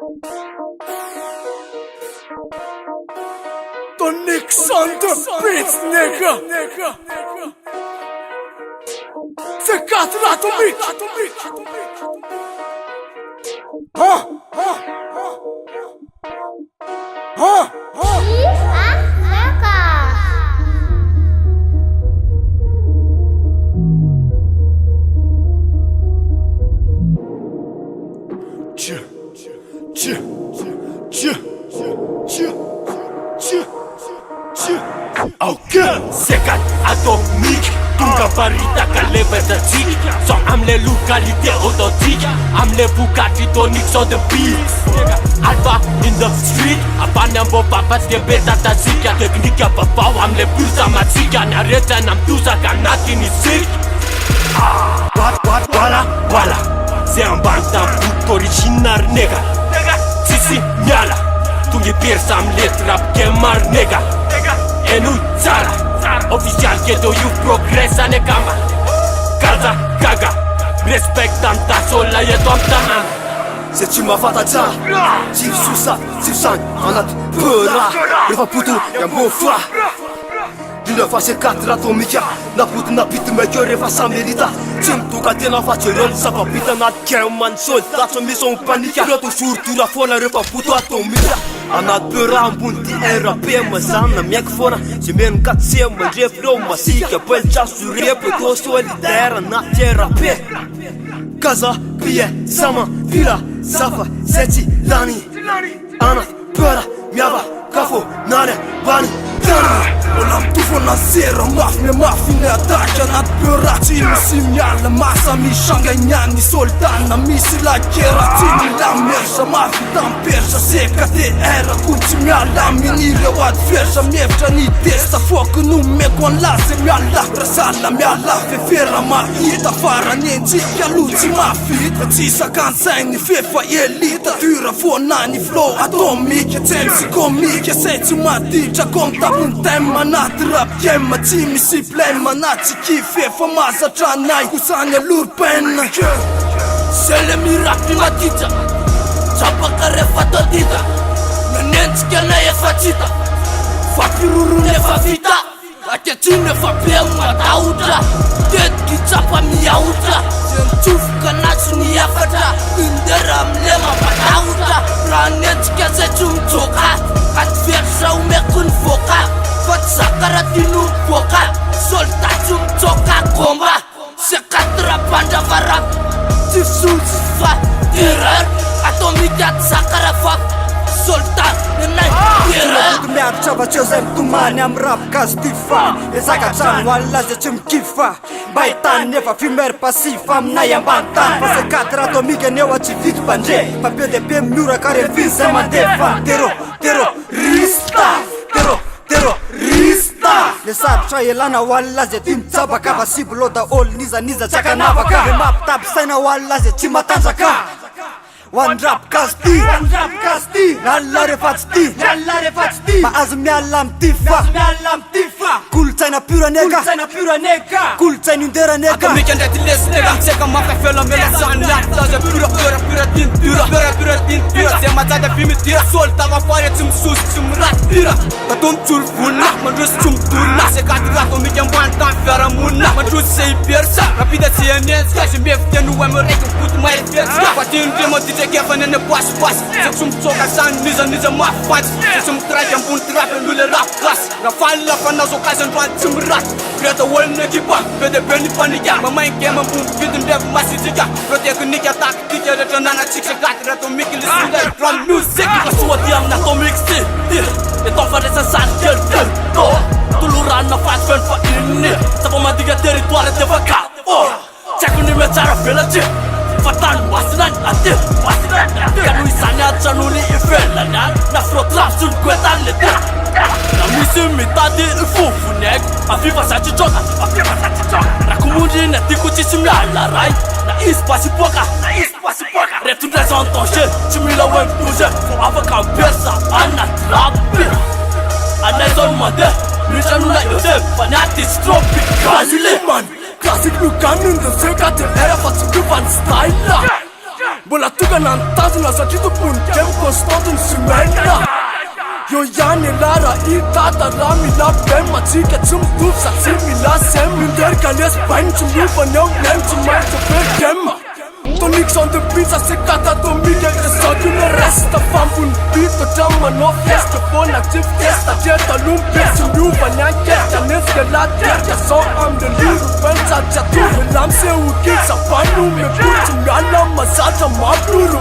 The Knicks on the beats, nigga. C'est 4 atomique. Okay, sekat atomique, tunga barita calibre de tic. Sont les localités authentiques, les Bugatti tonics on the beat. Alpha in the street, abanambo papas de beta tazika. Technique ya babau, les plus amatiques. Nareta nam tusa kanati ni sick. Voilà, c'est un bantam bout original nega. Sisi nyala, tungi piersam letrap kemar nega. Enu Zara, official ghetto you progress ane kama. Gaza, gaga, respectam ta sola ye tom tanan. Se tu m'as fatata, Sif Sousa, Sif Sang, Anat Pura, Refa Putu, Yambo Fa. Dina fa se 4 atomika, na putu na pitu me kyo refa sa merita. Tim tuka tena fa chorol sa papita na keman solta, so mi son panika. Roto surtura fona refa putu atomika. Anat Pura mbunti RP mazana miak fona. Se men katse ma reflo masika, pel chasu repo to solidaire na therapie. Gaza, Pie, Sama, Vila, Safa, Seti, Lani, Anat Pura, Miava, Kafo, Nane, Bani, Dani. Olam tufo na zero, mafi ne ataka. Anat Pura chini simyala, masa mi shanga nyani soltana. Misi la kera tini la mersha, mafi tampersha. Seka te era kunchi miala, minire wad fersha. Mefcha ni testa, foku nu me kon lase miala. Rasala miala, fefera ma ita. Fara nenjika luci mafita. Tisa kansaini fefa elita. Fyra fånani flow atomika. Temsi komika, seti matija konta puntemma. Nat rap gemma, timi si plemma. Nati kife fa masa tranai. Kusanya lurpenna. Sele mi rapi matija. Chapa karefa todita. Menenska na e fatita. Fapiruru ne fafita. Aketine fa pema dauda. Tetki chapa miauda. Tufka nasu ni afata. Indera mlema patauda. Ranenska se chumtoka. Atversa umekun foka. Fatsakara tinu foka. Solta chumtoka komba. Sekatra panda varap. Tifsulfa terror. Atomika tsakara fak. Solta nenai terror. Miak chava chosem tumani am rap kastifa. Ezaka chan wala ze chum kifa. Baitan neva fimer pasifa mnaya bantan. Pase 4 atomike newa chivik banje. Papio de pe mura care vin sema defa. Terrorista. Lesab chayelana wala ze tim tsaba kava sibulo da ol niza chaka navaka. Remap tap saina wala ze chimatanzaka. One rap kasti, nalla refati, ma azmi alam tifa, kul china pura nega, kul china indera nega. Atomika ndeti les nega, seka maka fela mela zanla. Taza pura tin tira. Sema tada fimi tira, solta ma fare tum sus tum rat tira. Tatum chul funa, man rus tum tula. Seka tira atomika mbantan fera muna. Man rus sei persa, rapida CNN, skashi mefte nuwe mereka put mai fetska. Patin demo DJ Gefa nene pas. Sexum tsoka san niza mafat. Sexum trajan bun trape lule rap gas. Rafal la fana so kasan rat tum rat. Greta wol ne kipa, bede beni paniga. Mama ingema bun vidin dev masijika. Protect nika tak tike reto nana chikse gat reto mikili sida. Drum music kasua diam na tomix ti. E tofa dessa san gel. Tuluran na fat fen fa inni. Sapa madiga territoire de vaca. Check ni me tara village. Fatan wasinan ate Kanu isanya chanuli ifelanan Na frotrap sun kwetan lete Na misi mitadi ifufu nek Afifa sachi choka Rakumundi na tiku chisimla larai Na ispasi poka Retu desan tonche Chimila wen puje Fo avaka persa Ana trapi Ana zon made Nishanula yosef Fanati stropi Kazile man Classic look in the circle, era fast to fan style. Mbola tokana ny tazona satria tompony kemo constant ny semaine Yo ihany lara hitata raha mila bema Tsika tsy mitovy sa tsy mila sem Minderika lesbainy tsy miovany ao Nem tsy maintsy vergema Tonixon de pizza c'est catatomique Et ça que le reste Fambony bito tra manao festa Fona tsy festa Teta lumpe tsy miovany anketa Neske la terka Sao amle liro Pensatsy atory Lamse ukisa Panume putsy miala mazatra maploro